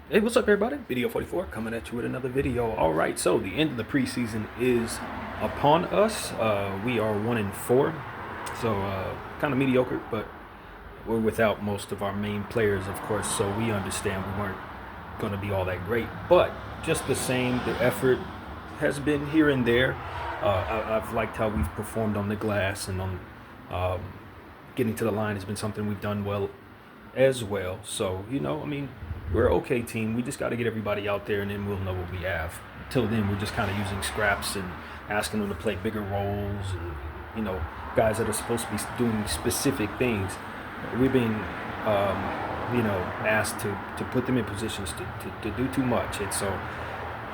Hey, what's up, everybody? Video 44 coming at you with another video. All right, so the end of the preseason is upon us. We are 1-4, so kind of mediocre, but we're without most of our main players, of course. So we understand we weren't going to be all that great, but just the same, the effort has been here and there. I've liked how we've performed on the glass and on um, getting to the line has been something we've done well as well. So, we're an okay team. We just got to get everybody out there and then we'll know what we have. Till then, we're just kind of using scraps and asking them to play bigger roles and, guys that are supposed to be doing specific things. We've been, asked to put them in positions to do too much. And so,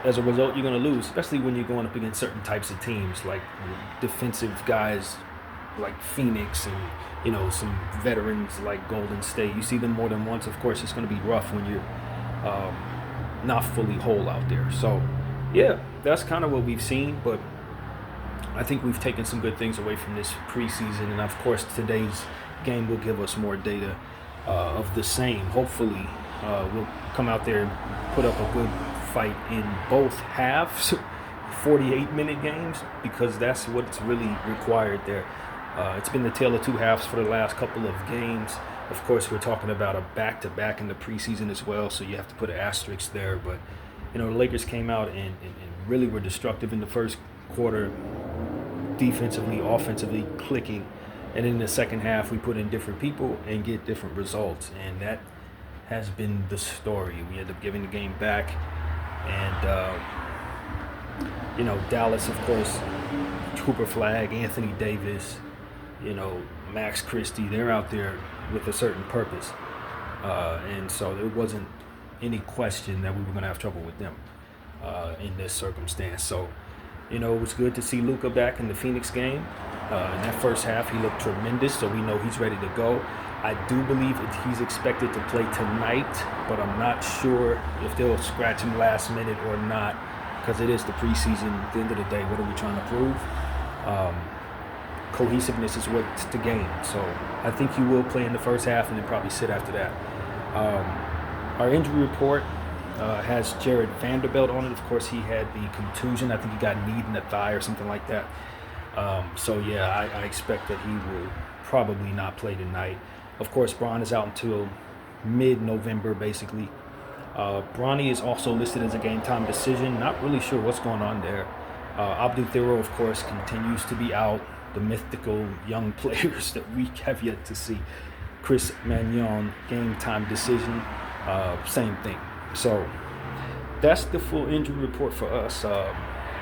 as a result, you're going to lose, especially when you're going up against certain types of teams like defensive guys like Phoenix and some veterans like Golden State. You see them more than once. Of course, it's going to be rough when you're um, not fully whole out there. So, yeah, that's kind of what we've seen. But I think we've taken some good things away from this preseason, and of course, today's game will give us more data of the same. Hopefully, we'll come out there and put up a good fight in both halves. 48-minute games, because that's what's really required there. It's been the tale of two halves for the last couple of games. Of course, we're talking about a back-to-back in the preseason as well, so you have to put an asterisk there. But, the Lakers came out and really were destructive in the first quarter, defensively, offensively, clicking. And in the second half, we put in different people and get different results. And that has been the story. We end up giving the game back. And, Dallas, of course, Cooper Flag, Anthony Davis, Max Christie, they're out there with a certain purpose. And so there wasn't any question that we were going to have trouble with them in this circumstance. So, it was good to see Luka back in the Phoenix game. In that first half, he looked tremendous, so we know he's ready to go. I do believe he's expected to play tonight, but I'm not sure if they'll scratch him last minute or not, because it is the preseason. At the end of the day, what are we trying to prove? Cohesiveness is what's the game. So I think he will play in the first half and then probably sit after that. Our injury report has Jared Vanderbilt on it. Of course, he had the contusion. I think he got a knee in the thigh or something like that. I expect that he will probably not play tonight. Of course, Braun is out until mid-November, basically. Bronny is also listed as a game-time decision. Not really sure what's going on there. Abdul Thero, of course, continues to be out. The mythical young players that we have yet to see. Chris Magnon, game-time decision. Same thing. So that's the full injury report for us.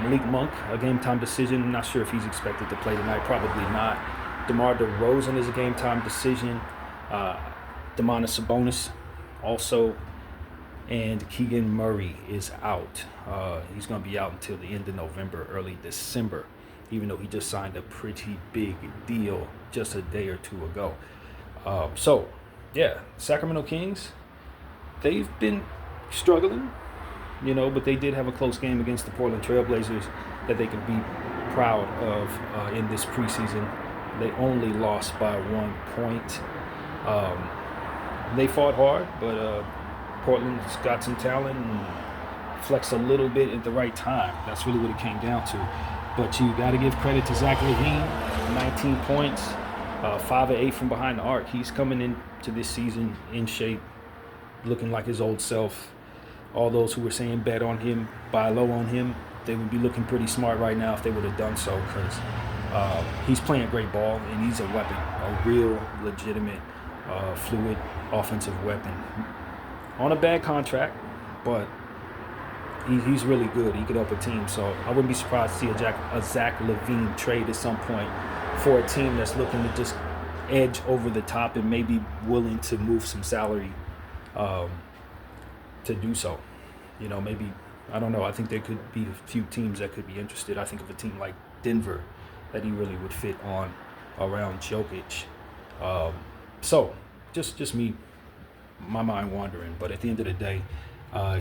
Malik Monk, a game-time decision. Not sure if he's expected to play tonight. Probably not. DeMar DeRozan is a game-time decision. Domantas Sabonis also. And Keegan Murray is out. He's going to be out until the end of November, early December, even though he just signed a pretty big deal just a day or two ago. Sacramento Kings, they've been struggling, but they did have a close game against the Portland Trailblazers that they could be proud of in this preseason. They only lost by 1 point. They fought hard, but Portland's got some talent and flexed a little bit at the right time. That's really what it came down to. But you got to give credit to Zach LaVine, 19 points, 5 of 8 from behind the arc. He's coming into this season in shape, looking like his old self. All those who were saying bet on him, buy low on him, they would be looking pretty smart right now if they would have done so, because he's playing great ball and he's a weapon, a real legitimate, fluid offensive weapon. On a bad contract, but he's really good. He could help a team. So I wouldn't be surprised to see a Zach LaVine trade at some point for a team that's looking to just edge over the top and maybe willing to move some salary to do so. Maybe, I don't know. I think there could be a few teams that could be interested. I think of a team like Denver that he really would fit on around Jokic. Just me, my mind wandering, but at the end of the day,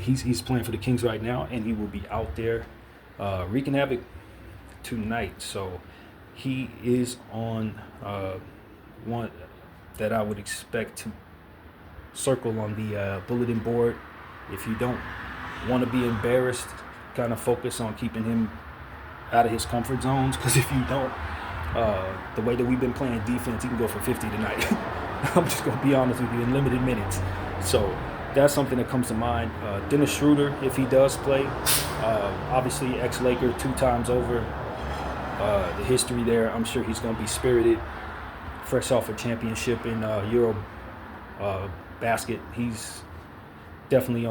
he's playing for the Kings right now, and he will be out there wreaking havoc tonight. So he is on one that I would expect to circle on the bulletin board If you don't want to be embarrassed, kind of focus on keeping him out of his comfort zones. Because if you don't, the way that we've been playing defense, he can go for 50 tonight. I'm just going to be honest with you, in limited minutes. So that's something that comes to mind. Dennis Schroeder, if he does play, obviously ex-Laker 2 times over, the history there, I'm sure he's going to be spirited, fresh off a championship in Euro basket. He's definitely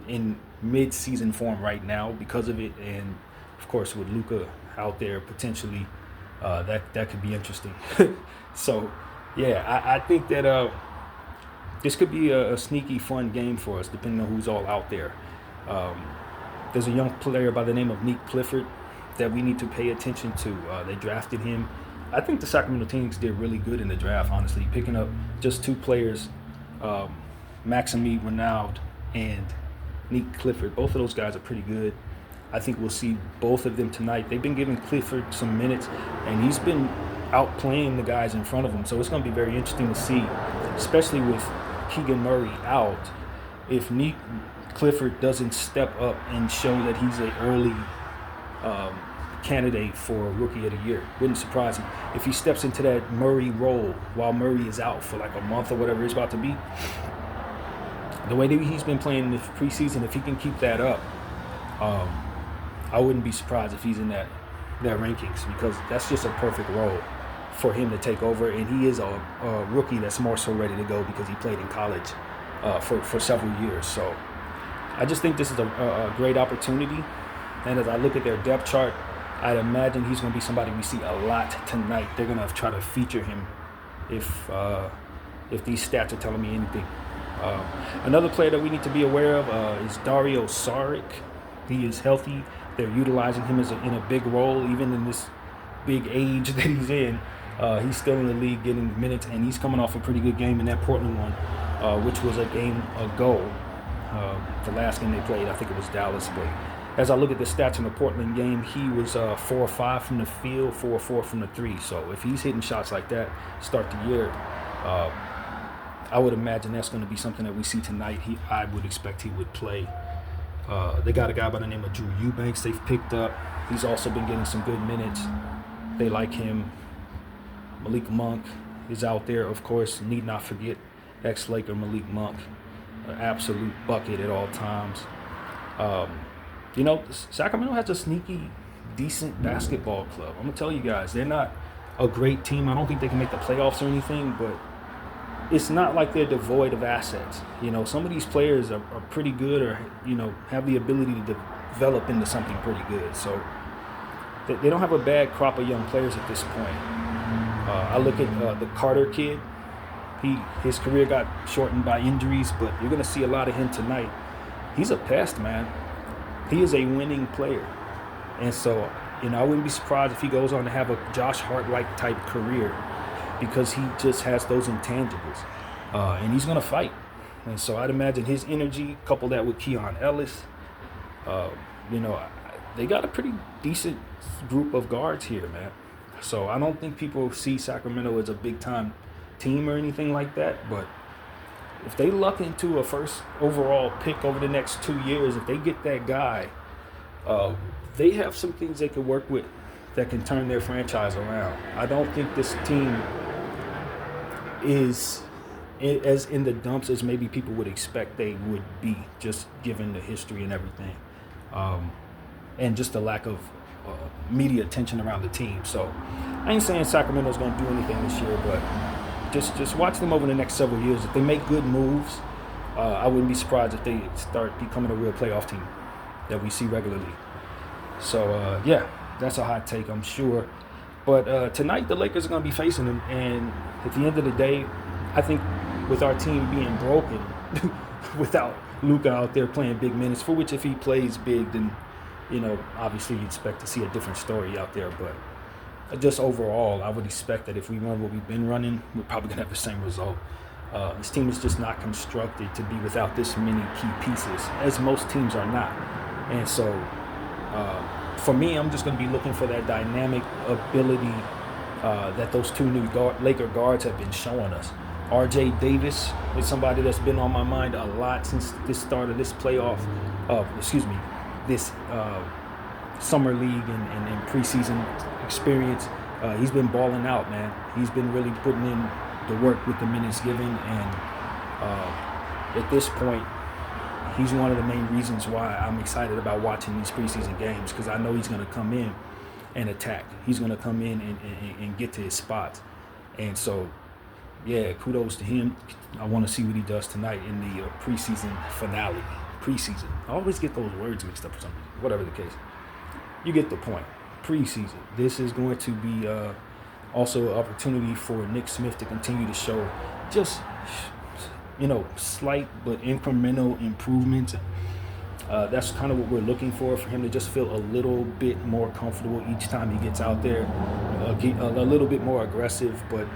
in mid-season form right now because of it, and of course with Luka out there potentially, that could be interesting. So yeah, I think that this could be a sneaky fun game for us depending on who's all out there. There's a young player by the name of Nick Clifford that we need to pay attention to. They drafted him. I think the Sacramento Kings did really good in the draft, honestly, picking up just 2 players, Maxime Renaud and Nick Clifford. Both of those guys are pretty good. I think we'll see both of them tonight. They've been giving Clifford some minutes, and he's been outplaying the guys in front of him. So it's going to be very interesting to see, especially with Keegan Murray out, if Nick Clifford doesn't step up and show that he's an early candidate for Rookie of the Year. Wouldn't surprise me if he steps into that Murray role while Murray is out for like a month or whatever it's about to be. The way that he's been playing in the preseason, if he can keep that up, I wouldn't be surprised if he's in that rankings, because that's just a perfect role for him to take over. And he is a rookie that's more so ready to go because he played in college for several years. So I just think this is a great opportunity. And as I look at their depth chart, I'd imagine he's going to be somebody we see a lot tonight. They're going to try to feature him if these stats are telling me anything. Another player that we need to be aware of is Dario Saric. He is healthy. They're utilizing him in a big role, even in this big age that he's in. He's still in the league getting minutes, and he's coming off a pretty good game in that Portland one, which was a game ago. The last game they played, I think it was Dallas, but as I look at the stats in the Portland game, he was 4-5 from the field, 4-4 from the 3. So if he's hitting shots like that, start the year, I would imagine that's going to be something that we see tonight. I would expect he would play. They got a guy by the name of Drew Eubanks they've picked up. He's also been getting some good minutes. They like him. Malik Monk is out there, of course. Need not forget ex-Laker Malik Monk, an absolute bucket at all times. Sacramento has a sneaky, decent basketball club. I'm going to tell you guys, they're not a great team. I don't think they can make the playoffs or anything, but it's not like they're devoid of assets. Some of these players are pretty good, or, have the ability to develop into something pretty good. So they don't have a bad crop of young players at this point. I look at the Carter kid. His career got shortened by injuries, but you're going to see a lot of him tonight. He's a pest, man. He is a winning player. And so, I wouldn't be surprised if he goes on to have a Josh Hart-like type career, because he just has those intangibles. And he's going to fight. And so I'd imagine his energy, couple that with Keon Ellis, they got a pretty decent group of guards here, man. So I don't think people see Sacramento as a big-time team or anything like that, but if they luck into a first overall pick over the next 2 years, if they get that guy, they have some things they could work with that can turn their franchise around. I don't think this team is as in the dumps as maybe people would expect they would be, just given the history and everything, and just the lack of media attention around the team. So I ain't saying Sacramento's going to do anything this year, but just watch them over the next several years. If they make good moves, I wouldn't be surprised if they start becoming a real playoff team that we see regularly. So, that's a hot take, I'm sure. But tonight, the Lakers are going to be facing them. And at the end of the day, I think with our team being broken, without Luka out there playing big minutes, for which if he plays big, then, obviously you expect to see a different story out there. But just overall, I would expect that if we run what we've been running, we're probably going to have the same result. This team is just not constructed to be without this many key pieces, as most teams are not. And so, for me, I'm just going to be looking for that dynamic ability that those two new Laker guards have been showing us. R.J. Davis is somebody that's been on my mind a lot since this start of this this summer league and preseason experience. He's been balling out, man. He's been really putting in the work with the minutes given, and at this point, he's one of the main reasons why I'm excited about watching these preseason games, because I know he's going to come in and attack. He's going to come in and get to his spots. And so, yeah, kudos to him. I want to see what he does tonight in the preseason finale. Preseason. I always get those words mixed up for some reason. Whatever the case. You get the point. Preseason. This is going to be also an opportunity for Nick Smith to continue to show just, slight but incremental improvements. That's kind of what we're looking for him to just feel a little bit more comfortable each time he gets out there, a little bit more aggressive, but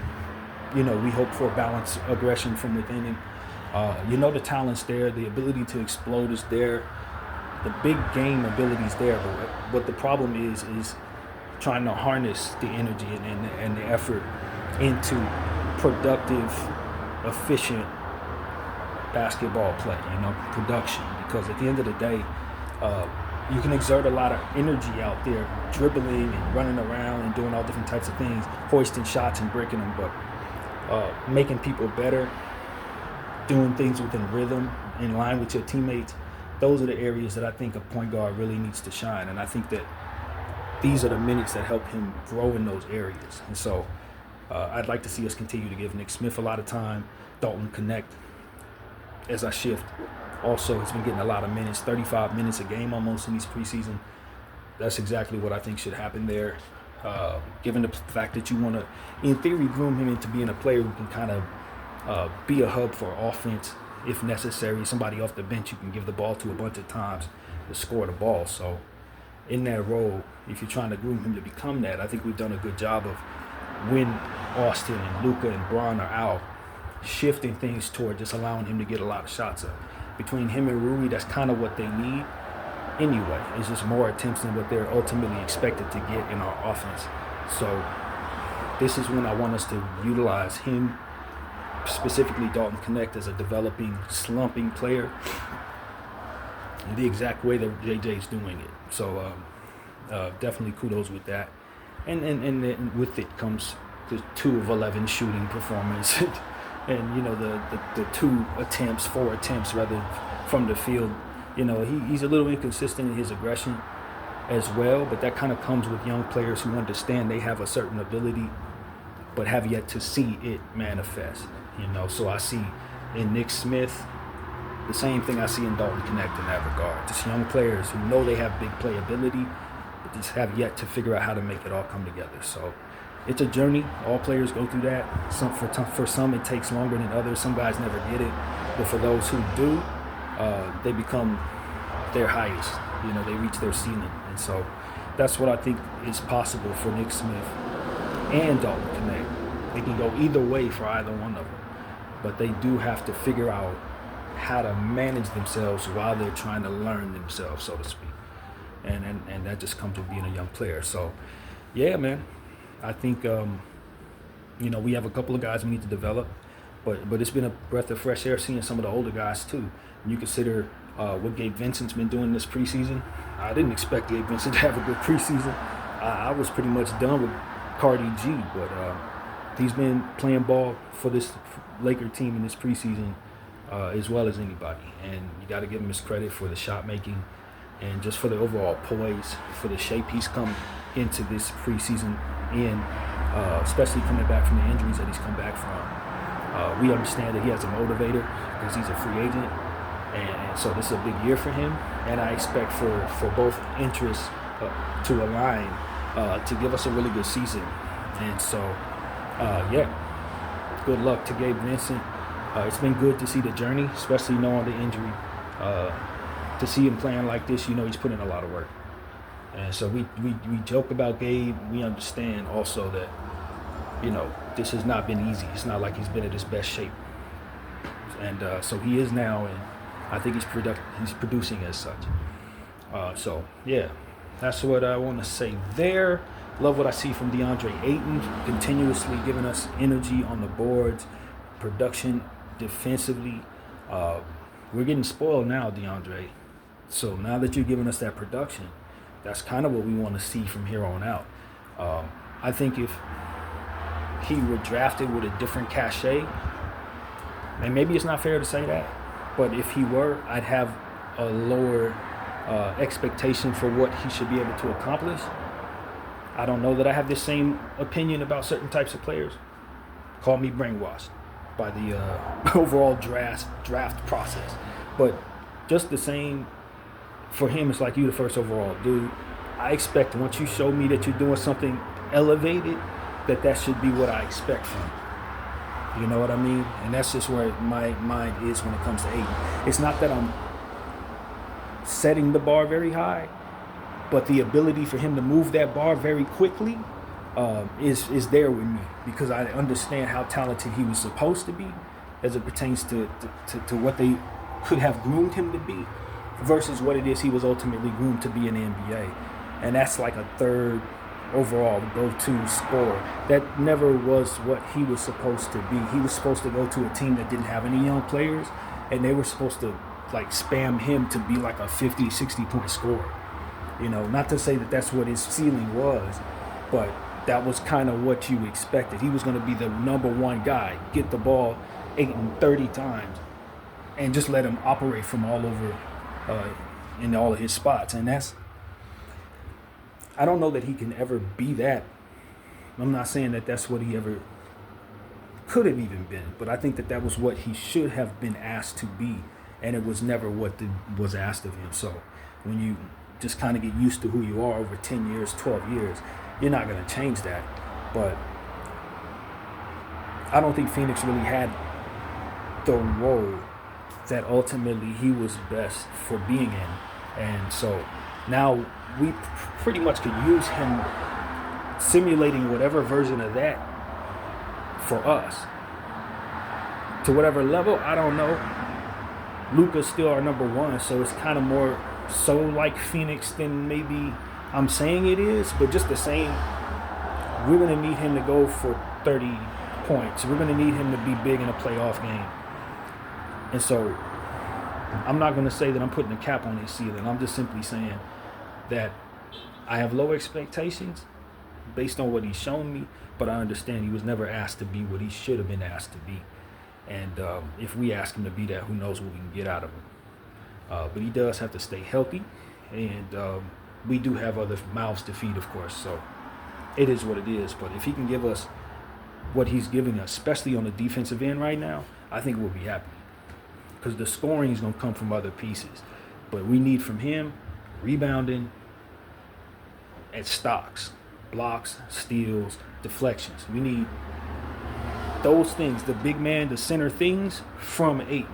we hope for balanced aggression from within him. The talent's there, the ability to explode is there, the big game ability is there, but what the problem is trying to harness the energy and the effort into productive, efficient basketball play, production. Because at the end of the day, you can exert a lot of energy out there, dribbling and running around and doing all different types of things, hoisting shots and breaking them, but making people better, doing things within rhythm, in line with your teammates, those are the areas that I think a point guard really needs to shine. And I think that these are the minutes that help him grow in those areas. And so I'd like to see us continue to give Nick Smith a lot of time, Dalton Connect, as I shift. Also, he's been getting a lot of minutes, 35 minutes a game almost in these preseason. That's exactly what I think should happen there. Given the fact that you want to, in theory, groom him into being a player who can kind of be a hub for offense if necessary. Somebody off the bench you can give the ball to a bunch of times to score the ball. So in that role, if you're trying to groom him to become that, I think we've done a good job of, when Austin and Luka and Bron are out, shifting things toward just allowing him to get a lot of shots up. Between him and Rui, that's kind of what they need anyway. It's just more attempts than what they're ultimately expected to get in our offense. So this is when I want us to utilize him, specifically Dalton Connect, as a developing, slumping player, in the exact way that JJ's doing it. So definitely kudos with that. And with it comes the 2 of 11 shooting performance. And the 4 attempts rather from the field. He's a little inconsistent in his aggression as well, but that kind of comes with young players who understand they have a certain ability but have yet to see it manifest. So I see in Nick Smith the same thing I see in Dalton Connect in that regard. Just young players who know they have big playability but just have yet to figure out how to make it all come together. So it's a journey. All players go through that. For some, it takes longer than others. Some guys never get it. But for those who do, they become their highest. They reach their ceiling. And so that's what I think is possible for Nick Smith and Dalton Connect. They can go either way for either one of them. But they do have to figure out how to manage themselves while they're trying to learn themselves, so to speak. And that just comes with being a young player. So, yeah, man. I think, we have a couple of guys we need to develop, but it's been a breath of fresh air seeing some of the older guys too. And you consider what Gabe Vincent's been doing this preseason. I didn't expect Gabe Vincent to have a good preseason. I was pretty much done with Cardi G, but he's been playing ball for this Laker team in this preseason as well as anybody. And you got to give him his credit for the shot making and just for the overall poise, for the shape he's come into this preseason in, especially coming back from the injuries that he's come back from. We understand that he has a motivator because he's a free agent, and so this is a big year for him, and I expect for both interests to align to give us a really good season. And so, good luck to Gabe Vincent. It's been good to see the journey, especially knowing the injury. To see him playing like this, he's put in a lot of work. And so we joke about Gabe. We understand also that, this has not been easy. It's not like he's been at his best shape. And so he is now, and I think he's producing as such. So, yeah, that's what I want to say there. Love what I see from DeAndre Ayton, continuously giving us energy on the boards, production defensively. We're getting spoiled now, DeAndre. So now that you're giving us that production, that's kind of what we want to see from here on out. I think if he were drafted with a different cachet, and maybe it's not fair to say that, but if he were, I'd have a lower expectation for what he should be able to accomplish. I don't know that I have the same opinion about certain types of players. Call me brainwashed by the overall draft process. But just the same, for him, it's like you the first overall dude. I expect once you show me that you're doing something elevated, that should be what I expect from you. You know what I mean? And that's just where my mind is when it comes to Ayton. It's not that I'm setting the bar very high, but the ability for him to move that bar very quickly is there with me, because I understand how talented he was supposed to be as it pertains to what they could have groomed him to be versus what it is he was ultimately groomed to be in the NBA. And that's like a third overall go-to scorer. That never was what he was supposed to be. He was supposed to go to a team that didn't have any young players, and they were supposed to like spam him to be like a 50, 60 point scorer. You know, not to say that that's what his ceiling was, but that was kind of what you expected. He was going to be the number one guy, get the ball 8 and 30 times, and just let him operate from all over in all of his spots. And I don't know that he can ever be that. I'm not saying that that's what he ever could have even been, but I think that was what he should have been asked to be, and it was never what was asked of him. So when you just kind of get used to who you are over 10 years, 12 years, you're not going to change that. But I don't think Phoenix really had the role that ultimately he was best for being in. And so now we pretty much could use him simulating whatever version of that for us. To whatever level, I don't know. Luka's still our number one, so it's kind of more so like Phoenix than maybe I'm saying it is, but just the same, we're going to need him to go for 30 points. We're going to need him to be big in a playoff game. And so I'm not going to say that I'm putting a cap on his ceiling. I'm just simply saying that I have low expectations based on what he's shown me, but I understand he was never asked to be what he should have been asked to be. And if we ask him to be that, who knows what we can get out of him. But he does have to stay healthy, and we do have other mouths to feed, of course, so it is what it is. But if he can give us what he's giving us, especially on the defensive end right now, I think we'll be happy, because the scoring is going to come from other pieces. But we need from him rebounding and stocks, blocks, steals, deflections. We need those things, the big man, the center things from Ayton.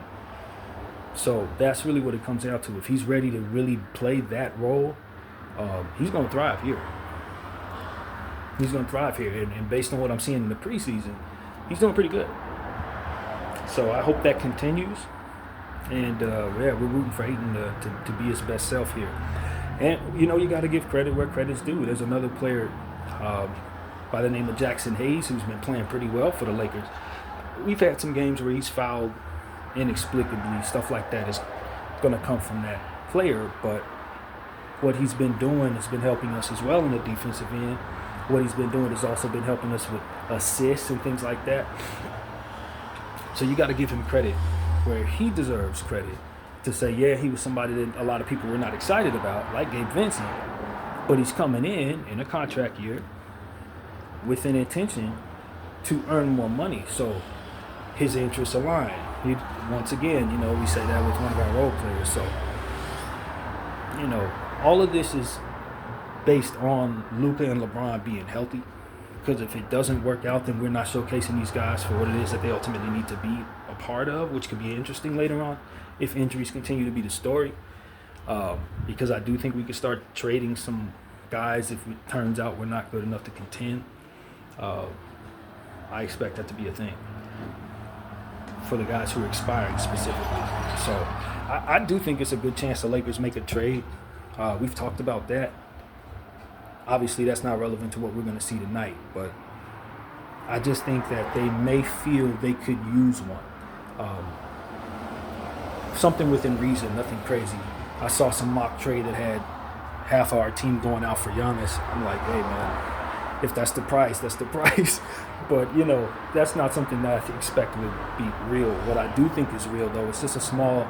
So that's really what it comes down to. If he's ready to really play that role, he's going to thrive here. He's going to thrive here. And based on what I'm seeing in the preseason, he's doing pretty good. So I hope that continues. And, we're rooting for Ayton to be his best self here. And, you know, you got to give credit where credit's due. There's another player by the name of Jackson Hayes who's been playing pretty well for the Lakers. We've had some games where he's fouled inexplicably. Stuff like that is going to come from that player, but what he's been doing has been helping us as well in the defensive end. What he's been doing has also been helping us with assists and things like that. So you got to give him credit where he deserves credit, to say, yeah, he was somebody that a lot of people were not excited about, like Gabe Vincent, but he's coming in a contract year with an intention to earn more money. So his interests align. Once again, you know, we say that with one of our role players. So, you know, all of this is based on Luka and LeBron being healthy. Because if it doesn't work out, then we're not showcasing these guys for what it is that they ultimately need to be a part of, which could be interesting later on if injuries continue to be the story. Because I do think we could start trading some guys if it turns out we're not good enough to contend. I expect that to be a thing for the guys who are expiring specifically. So I do think it's a good chance the Lakers make a trade. We've talked about that. Obviously, that's not relevant to what we're going to see tonight, but I just think that they may feel they could use one. Something within reason, nothing crazy. I saw some mock trade that had half of our team going out for Giannis. I'm like, hey man, if that's the price, that's the price. But that's not something that I expect would be real. What I do think is real though, it's just a small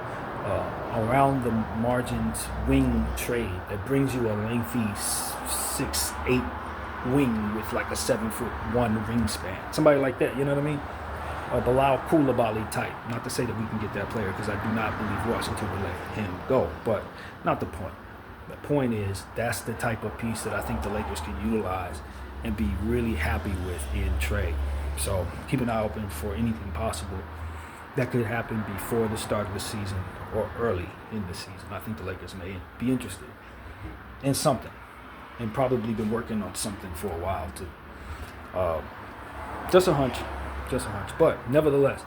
around the margins wing trade that brings you a lengthy 6'8" wing with like a 7'1" wingspan. Somebody like that, you know what I mean? A Bilal Koulibaly type. Not to say that we can get that player because I do not believe Washington would let him go, but not the point. The point is that's the type of piece that I think the Lakers can utilize and be really happy with in trade. So keep an eye open for anything possible that could happen before the start of the season or early in the season. I think the Lakers may be interested in something and probably been working on something for a while too. Just a hunch. But nevertheless,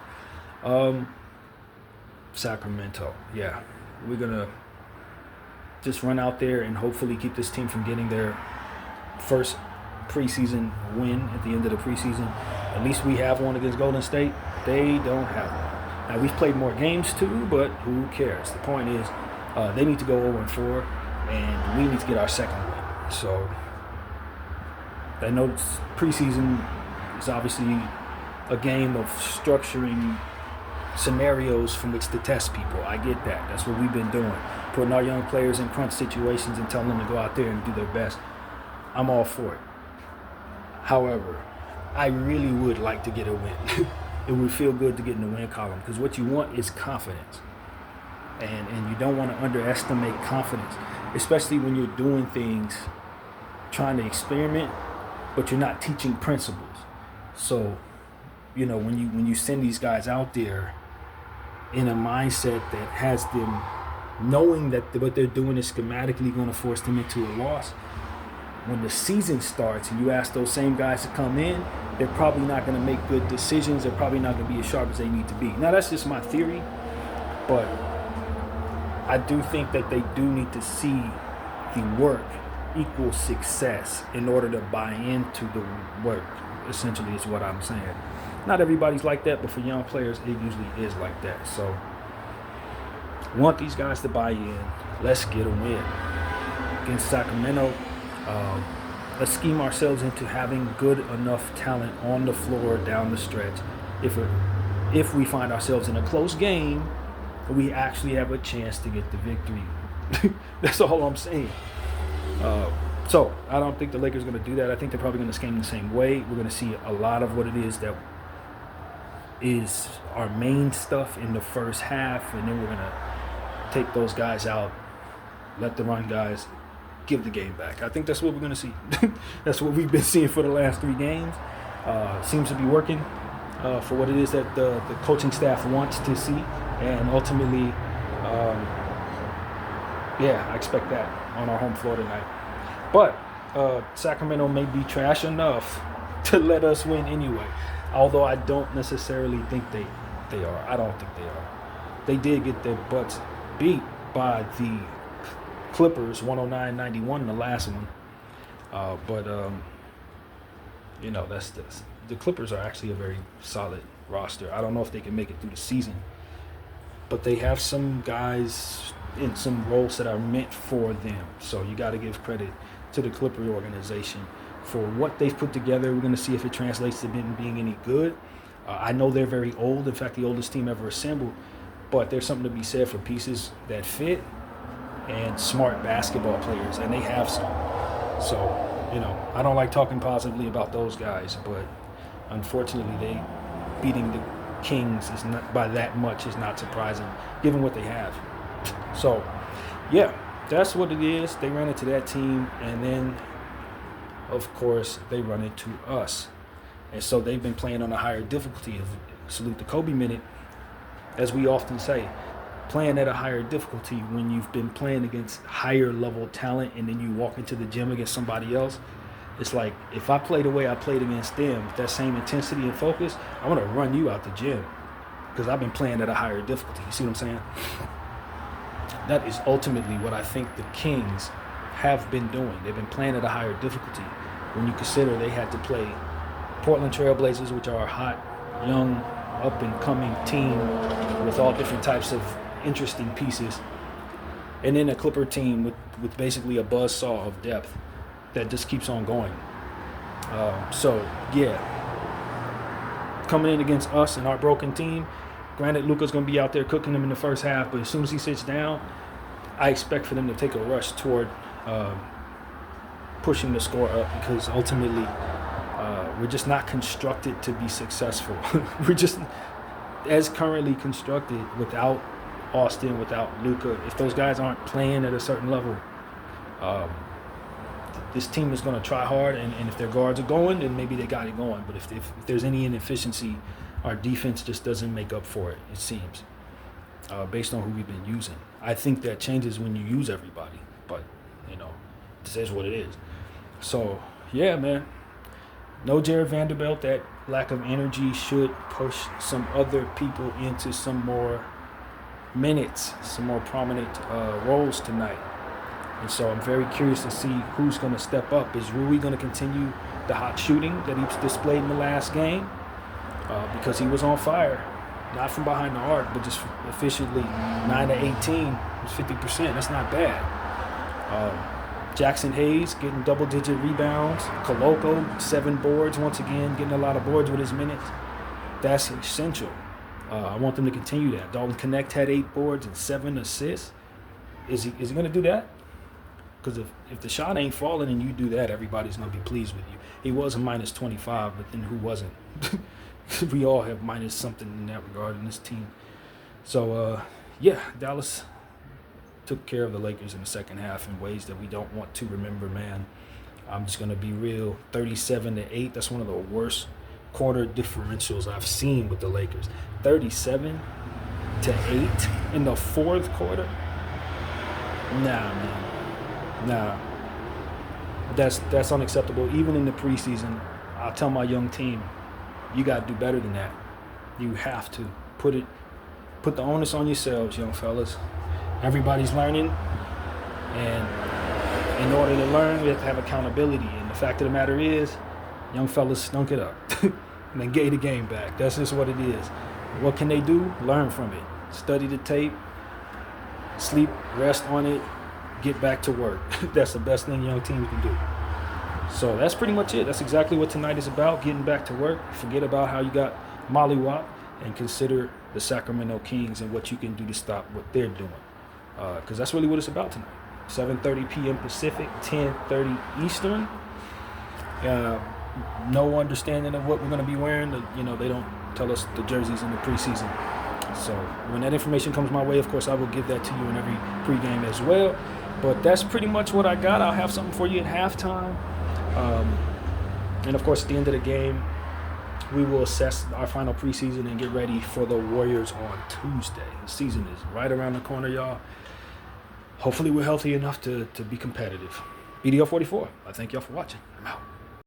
Sacramento, yeah, we're going to just run out there and hopefully keep this team from getting their first preseason win at the end of the preseason. At least we have one against Golden State. They don't have one. Now, we've played more games too, but who cares? The point is they need to go 0-4, and we need to get our second win. So I know preseason is obviously a game of structuring scenarios from which to test people. I get that. That's what we've been doing. Putting our young players in crunch situations and telling them to go out there and do their best. I'm all for it. However, I really would like to get a win. It would feel good to get in the win column because what you want is confidence. And you don't want to underestimate confidence, especially when you're doing things, trying to experiment, but you're not teaching principles. So, when you send these guys out there in a mindset that has them knowing that what they're doing is schematically going to force them into a loss, when the season starts and you ask those same guys to come in, they're probably not going to make good decisions. They're probably not going to be as sharp as they need to be. Now, that's just my theory, but I do think that they do need to see the work equal success in order to buy into the work, essentially is what I'm saying. Not everybody's like that, but for young players, it usually is like that. So, want these guys to buy in. Let's get a win against Sacramento. Let's scheme ourselves into having good enough talent on the floor down the stretch. If we find ourselves in a close game, we actually have a chance to get the victory. That's all I'm saying. So I don't think the Lakers are going to do that. I think they're probably going to scheme the same way. We're going to see a lot of what it is that is our main stuff in the first half, and then we're going to take those guys out, let the run guys give the game back. I think that's what we're going to see. That's what we've been seeing for the last 3 games. Seems to be working for what it is that the coaching staff wants to see, and ultimately, I expect that on our home floor tonight. But Sacramento may be trash enough to let us win anyway. Although I don't necessarily think they are. I don't think they are. They did get their butts beat by the Clippers 109-91 in the last one. That's this. The Clippers are actually a very solid roster. I don't know if they can make it through the season, but they have some guys in some roles that are meant for them. So you got to give credit to the Clipper organization for what they've put together. We're going to see if it translates to being any good. I know they're very old. In fact, the oldest team ever assembled. But there's something to be said for pieces that fit and smart basketball players, and they have some. So, I don't like talking positively about those guys, but unfortunately, they beating the Kings is not by that much is not surprising, given what they have. So, that's what it is. They ran into that team, and then, of course, they run into us. And so they've been playing on a higher difficulty. Salute the Kobe minute. As we often say, playing at a higher difficulty when you've been playing against higher level talent and then you walk into the gym against somebody else, it's like if I play the way I played against them with that same intensity and focus, I'm going to run you out the gym because I've been playing at a higher difficulty. You see what I'm saying? That is ultimately what I think the Kings have been doing. They've been playing at a higher difficulty when you consider they had to play Portland Trailblazers, which are a hot, young, up-and-coming team with all different types of interesting pieces. And then a Clipper team with basically a buzzsaw of depth that just keeps on going. Coming in against us and our broken team, granted, Luka's going to be out there cooking them in the first half, but as soon as he sits down, I expect for them to take a rush toward pushing the score up, because ultimately we're just not constructed to be successful. We're just, as currently constructed, without Austin, without Luka, if those guys aren't playing at a certain level, this team is going to try hard, and if their guards are going, then maybe they got it going. But if there's any inefficiency, our defense just doesn't make up for it, it seems, based on who we've been using. I think that changes when you use everybody, but, this is what it is. So, yeah, man. No Jared Vanderbilt. That lack of energy should push some other people into some more minutes, some more prominent roles tonight. And so I'm very curious to see who's going to step up. Is Rui going to continue the hot shooting that he displayed in the last game? Because he was on fire, not from behind the arc, but just efficiently 9 to 18, was 50%. That's not bad. Jackson Hayes getting double-digit rebounds. Koloko, 7 boards, once again, getting a lot of boards with his minutes. That's essential. I want them to continue that. Dalton Connect had 8 boards and 7 assists. Is he going to do that? Because if the shot ain't falling and you do that, everybody's going to be pleased with you. He was a minus 25, but then who wasn't? We all have minus something in that regard in this team. So, Dallas took care of the Lakers in the second half in ways that we don't want to remember, man. I'm just going to be real. 37-8, that's one of the worst quarter differentials I've seen with the Lakers. 37-8 in the fourth quarter? Nah, man. Nah. That's unacceptable. Even in the preseason, I'll tell my young team, you got to do better than that. You have to. Put the onus on yourselves, young fellas. Everybody's learning, and in order to learn, we have to have accountability. And the fact of the matter is, young fellas stunk it up and then gave the game back. That's just what it is. What can they do? Learn from it. Study the tape, sleep, rest on it, get back to work. That's the best thing young teams can do. So that's pretty much it. That's exactly what tonight is about, getting back to work. Forget about how you got mollywopped and consider the Sacramento Kings and what you can do to stop what they're doing. Because that's really what it's about tonight. 7:30 p.m. Pacific, 10:30 Eastern. No understanding of what we're going to be wearing. They don't tell us the jerseys in the preseason. So when that information comes my way, of course, I will give that to you in every pregame as well. But that's pretty much what I got. I'll have something for you at halftime. And, of course, at the end of the game, we will assess our final preseason and get ready for the Warriors on Tuesday. The season is right around the corner, y'all. Hopefully we're healthy enough to be competitive. BDL 44, I thank y'all for watching. I'm out.